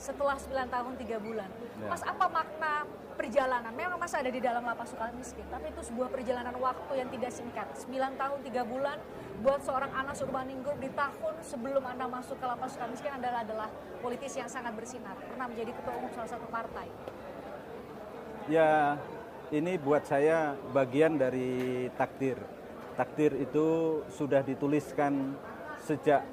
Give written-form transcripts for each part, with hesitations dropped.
setelah 9 tahun 3 bulan. Ya. Mas, apa makna perjalanan? Memang Mas ada di dalam lapas Sukamiskin, tapi itu sebuah perjalanan waktu yang tidak singkat. 9 tahun 3 bulan buat seorang Anas Urbaningrum di tahun sebelum Anda masuk ke lapas Sukamiskin adalah politisi yang sangat bersinar. Pernah menjadi ketua umum salah satu partai. Ya, ini buat saya bagian dari takdir. Takdir itu sudah dituliskan sejak,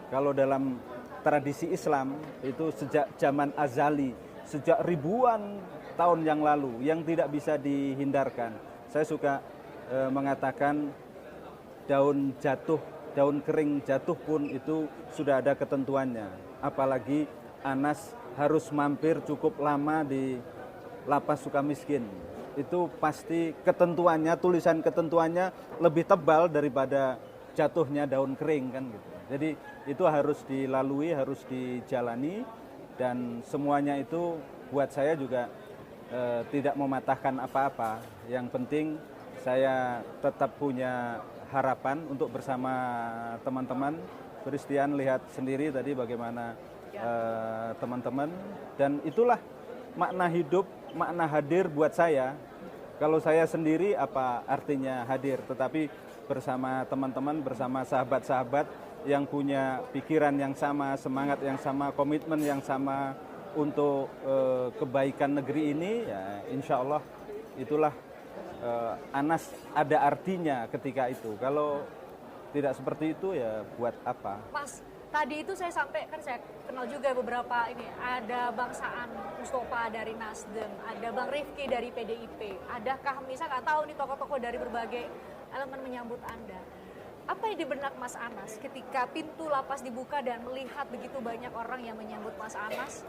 kalau dalam tradisi Islam itu sejak zaman azali, sejak ribuan tahun yang lalu, yang tidak bisa dihindarkan. Saya suka mengatakan daun jatuh, daun kering jatuh pun itu sudah ada ketentuannya. Apalagi Anas harus mampir cukup lama di lapas Sukamiskin. Itu pasti ketentuannya, tulisan ketentuannya lebih tebal daripada jatuhnya daun kering kan gitu. Jadi itu harus dilalui, harus dijalani, dan semuanya itu buat saya juga tidak mematahkan apa-apa. Yang penting saya tetap punya harapan untuk bersama teman-teman. Christian lihat sendiri tadi bagaimana teman-teman, dan itulah makna hidup, makna hadir buat saya. Kalau saya sendiri apa artinya hadir, tetapi bersama teman-teman, bersama sahabat-sahabat yang punya pikiran yang sama, semangat yang sama, komitmen yang sama untuk kebaikan negeri ini, ya insya Allah itulah Anas ada artinya ketika itu. Kalau tidak seperti itu ya buat apa? Mas, tadi itu saya sampaikan, saya kenal juga beberapa ini. Ada Bang Saan Mustafa dari Nasdem, ada Bang Rifki dari PDIP. Adakah misalnya nggak tahu nih tokoh-tokoh dari berbagai elemen menyambut Anda. Apa yang di benak Mas Anas ketika pintu lapas dibuka dan melihat begitu banyak orang yang menyambut Mas Anas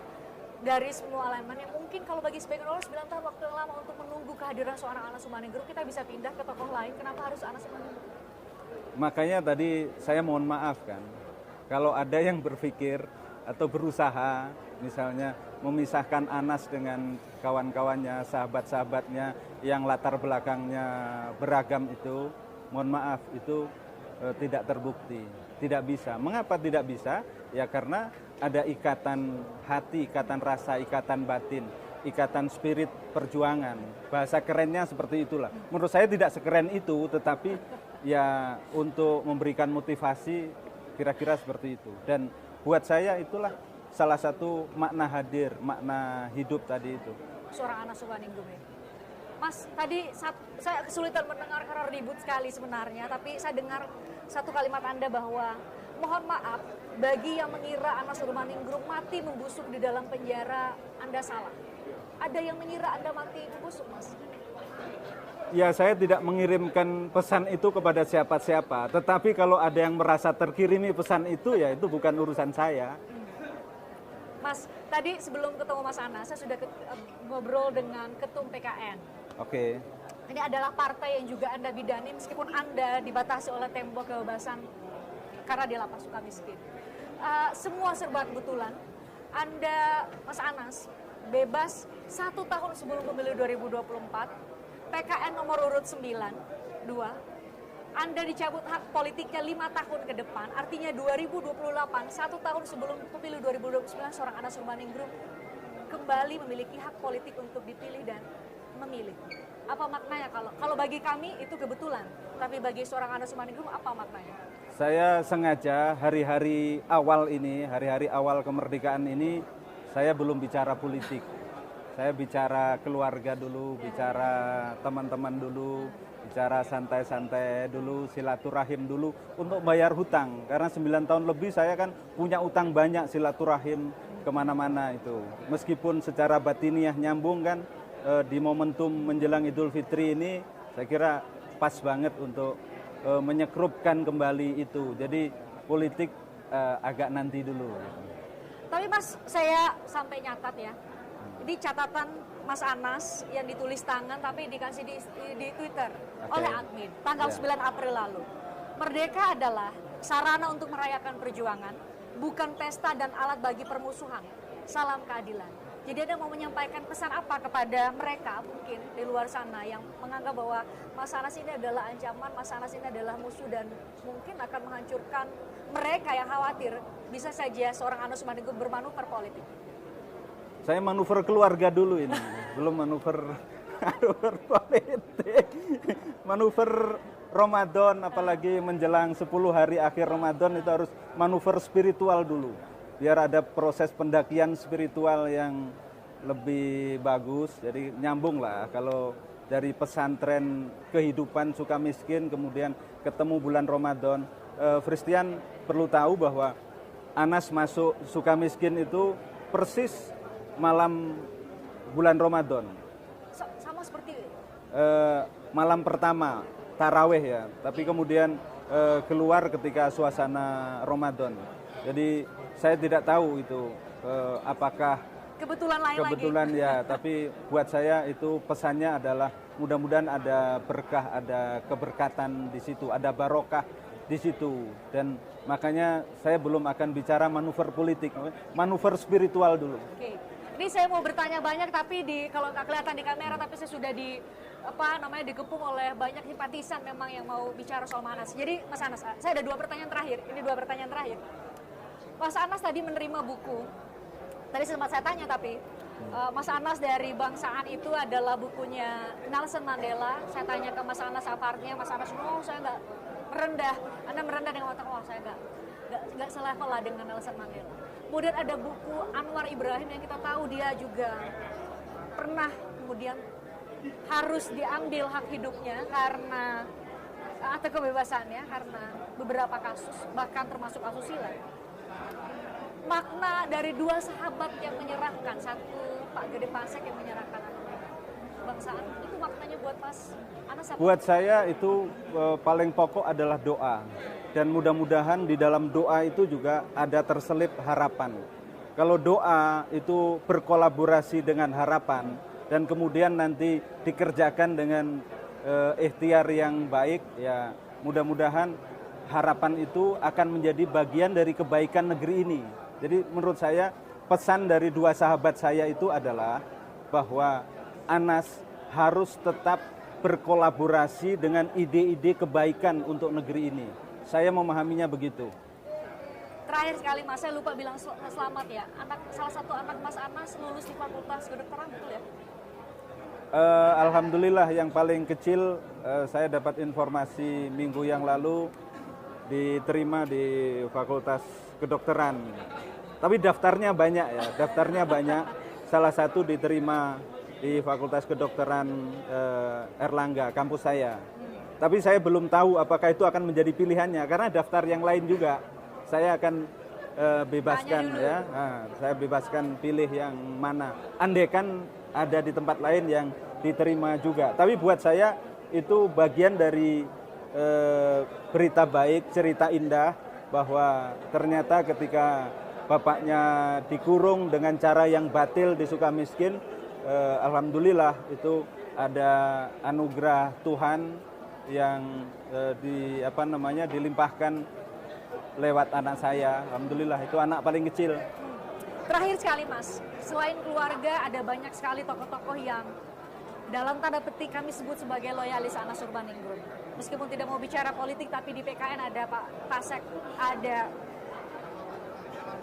dari semua elemen yang mungkin kalau bagi sebagian orang 9 tahun waktu yang lama untuk menunggu kehadiran seorang Anas Urbaningrum, kita bisa pindah ke tokoh lain. Kenapa harus Anas Urbaningrum? Makanya tadi saya mohon maaf kan, kalau ada yang berpikir atau berusaha misalnya memisahkan Anas dengan kawan-kawannya, sahabat-sahabatnya yang latar belakangnya beragam itu, mohon maaf itu tidak terbukti, tidak bisa. Mengapa tidak bisa? Ya karena ada ikatan hati, ikatan rasa, ikatan batin, ikatan spirit perjuangan. Bahasa kerennya seperti itulah. Menurut saya tidak sekeren itu, tetapi ya untuk memberikan motivasi kira-kira seperti itu. Dan buat saya itulah salah satu makna hadir, makna hidup tadi itu. Seorang Anas Urbaningrum ya. Mas, tadi saya kesulitan mendengar karena ribut sekali sebenarnya, tapi saya dengar satu kalimat Anda bahwa mohon maaf bagi yang mengira Anas Urbaningrum mati membusuk di dalam penjara, Anda salah. Ada yang mengira Anda mati membusuk, Mas? Ya, saya tidak mengirimkan pesan itu kepada siapa-siapa, tetapi kalau ada yang merasa terkirimi pesan itu, ya itu bukan urusan saya. Mas, tadi sebelum ketemu Mas Anas, saya sudah ngobrol dengan Ketum PKN. Oke. Ini adalah partai yang juga Anda bidani meskipun Anda dibatasi oleh tembok kebebasan karena di lapas Sukamiskin. Semua serba kebetulan. Anda, Mas Anas, bebas 1 tahun sebelum pemilu 2024. PKN nomor urut 9, 2. Anda dicabut hak politiknya 5 tahun ke depan. Artinya 2028, 1 tahun sebelum pemilu 2029, seorang Anas Urbaningrum kembali memiliki hak politik untuk dipilih dan memilih. Apa maknanya kalau bagi kami itu kebetulan, tapi bagi seorang Anas Urbaningrum apa maknanya? Saya sengaja hari-hari awal ini, hari-hari awal kemerdekaan ini, saya belum bicara politik. Saya bicara keluarga dulu, bicara teman-teman dulu, bicara santai-santai dulu, silaturahim dulu untuk bayar hutang. Karena 9 tahun lebih saya kan punya utang banyak silaturahim kemana-mana itu. Meskipun secara batiniah nyambung kan, di momentum menjelang Idul Fitri ini saya kira pas banget untuk menyekrupkan kembali itu. Jadi politik agak nanti dulu. Tapi Mas, saya sampai nyatat ya. Di catatan Mas Anas yang ditulis tangan tapi dikasih di Twitter oleh admin tanggal 9 April lalu. Merdeka adalah sarana untuk merayakan perjuangan, bukan pesta dan alat bagi permusuhan. Salam keadilan. Jadi Anda mau menyampaikan pesan apa kepada mereka mungkin di luar sana yang menganggap bahwa Mas Anas ini adalah ancaman, Mas Anas ini adalah musuh dan mungkin akan menghancurkan mereka yang khawatir bisa saja seorang Anas Urbaningrum bermanuver politik? Saya manuver keluarga dulu ini, belum manuver politik. Manuver Ramadan, apalagi menjelang 10 hari akhir Ramadan itu harus manuver spiritual dulu. Biar ada proses pendakian spiritual yang lebih bagus. Jadi nyambung lah kalau dari pesantren kehidupan Sukamiskin kemudian ketemu bulan Ramadan. Christian perlu tahu bahwa Anas masuk Sukamiskin itu persis malam bulan Ramadan. Sama seperti Malam pertama taraweh ya, tapi kemudian keluar ketika suasana Ramadan. Jadi saya tidak tahu itu apakah kebetulan lain kebetulan lagi. Ya, tapi buat saya itu pesannya adalah mudah-mudahan ada berkah, ada keberkatan di situ, ada barokah di situ. Dan makanya saya belum akan bicara manuver politik, manuver spiritual dulu. Oke. Ini saya mau bertanya banyak tapi kalau nggak kelihatan di kamera tapi saya sudah dikepung oleh banyak simpatisan memang yang mau bicara soal Anas. Jadi Mas Anas, saya ada 2 pertanyaan terakhir. Ini 2 pertanyaan terakhir. Mas Anas tadi menerima buku. Tadi sempat saya tanya tapi Mas Anas dari Bangsaan itu adalah bukunya Nelson Mandela. Saya tanya ke Mas Anas apa artinya, Mas Anas, oh saya nggak merendah. Anda merendah dengan mata, oh saya nggak selevel lah dengan Nelson Mandela. Kemudian ada buku Anwar Ibrahim yang kita tahu dia juga pernah kemudian harus diambil hak hidupnya karena atau kebebasannya karena beberapa kasus bahkan termasuk asusila. Makna dari 2 sahabat yang menyerahkan, satu Pak Gede Pasek yang menyerahkan Bangsaan, itu maknanya buat Mas Anas apa? Buat saya itu paling pokok adalah doa. Dan mudah-mudahan di dalam doa itu juga ada terselip harapan. Kalau doa itu berkolaborasi dengan harapan dan kemudian nanti dikerjakan dengan ikhtiar yang baik, ya mudah-mudahan harapan itu akan menjadi bagian dari kebaikan negeri ini. Jadi menurut saya pesan dari 2 sahabat saya itu adalah bahwa Anas harus tetap berkolaborasi dengan ide-ide kebaikan untuk negeri ini. Saya memahaminya begitu. Terakhir sekali Mas, saya lupa bilang selamat ya. Salah satu anak Mas Anas lulus di Fakultas Kedokteran, betul ya? Alhamdulillah yang paling kecil saya dapat informasi minggu yang lalu diterima di Fakultas Kedokteran. Tapi daftarnya banyak ya, daftarnya banyak. Salah satu diterima di Fakultas Kedokteran Erlangga, kampus saya. Tapi saya belum tahu apakah itu akan menjadi pilihannya karena daftar yang lain juga saya akan bebaskan ya. Saya bebaskan pilih yang mana. Andaikan ada di tempat lain yang diterima juga. Tapi buat saya itu bagian dari berita baik, cerita indah bahwa ternyata ketika bapaknya dikurung dengan cara yang batil di Sukamiskin, alhamdulillah itu ada anugerah Tuhan yang dilimpahkan lewat anak saya. Alhamdulillah itu anak paling kecil. Terakhir sekali Mas, selain keluarga ada banyak sekali tokoh-tokoh yang dalam tanda petik kami sebut sebagai loyalis Anas Urbaningrum. Meskipun tidak mau bicara politik tapi di PKN ada Pak Pasek, ada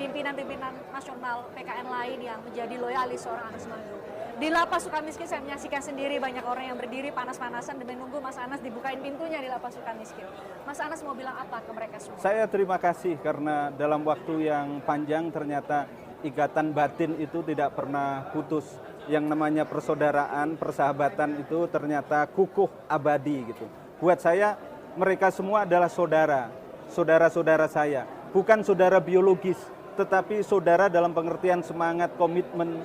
pimpinan-pimpinan nasional PKN lain yang menjadi loyalis seorang Anas Urbaningrum. Di Lapas Sukamiskin saya menyaksikan sendiri banyak orang yang berdiri panas-panasan demi nunggu Mas Anas dibukain pintunya di Lapas Sukamiskin. Mas Anas mau bilang apa ke mereka semua? Saya terima kasih karena dalam waktu yang panjang ternyata ikatan batin itu tidak pernah putus. Yang namanya persaudaraan, persahabatan itu ternyata kukuh abadi gitu. Buat saya mereka semua adalah saudara-saudara saya. Bukan saudara biologis, tetapi saudara dalam pengertian semangat, komitmen,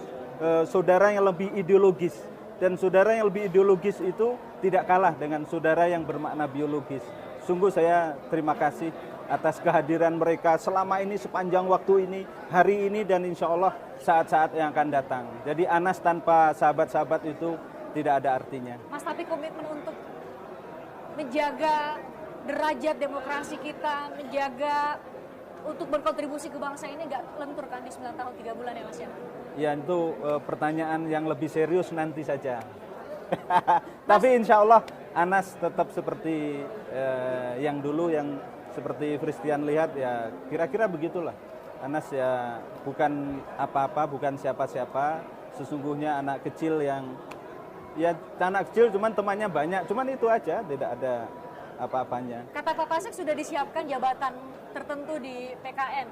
saudara yang lebih ideologis. Dan saudara yang lebih ideologis itu tidak kalah dengan saudara yang bermakna biologis. Sungguh saya terima kasih atas kehadiran mereka selama ini, sepanjang waktu ini, hari ini, dan insya Allah saat-saat yang akan datang. Jadi Anas tanpa sahabat-sahabat itu tidak ada artinya. Mas, tapi komitmen untuk menjaga derajat demokrasi kita, menjaga untuk berkontribusi ke bangsa ini nggak lentur kan di 9 tahun 3 bulan ya Mas ya? Ya itu pertanyaan yang lebih serius nanti saja. Tapi insya Allah Anas tetap seperti yang dulu, yang seperti Christian lihat ya, kira-kira begitulah. Anas ya bukan apa-apa, bukan siapa-siapa. Sesungguhnya anak kecil yang ya anak kecil cuman temannya banyak, cuman itu aja, tidak ada apa-apanya. Kata Pak Pasek sudah disiapkan jabatan tertentu di PKN.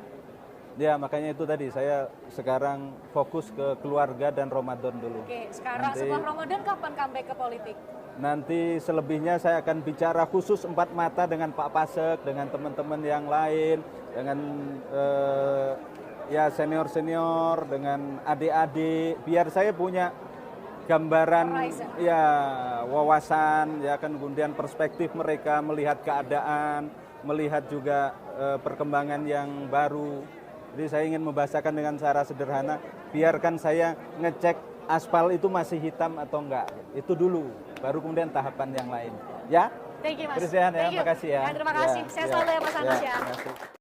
Ya makanya itu tadi saya sekarang fokus ke keluarga dan Ramadan dulu. Oke, sekarang setelah Ramadan kapan comeback ke politik? Nanti selebihnya saya akan bicara khusus empat mata dengan Pak Pasek, dengan teman-teman yang lain, dengan ya senior-senior, dengan adik-adik, biar saya punya gambaran ya wawasan, ya kan kemudian perspektif mereka melihat keadaan, melihat juga perkembangan yang baru. Jadi saya ingin membahasakan dengan cara sederhana, biarkan saya ngecek aspal itu masih hitam atau enggak. Itu dulu, baru kemudian tahapan yang lain. Ya? Thank you, Mas. Christian, ya, Thank you. makasih ya. Terima kasih. Saya selalu ya, Mas Anas ya. Terima kasih.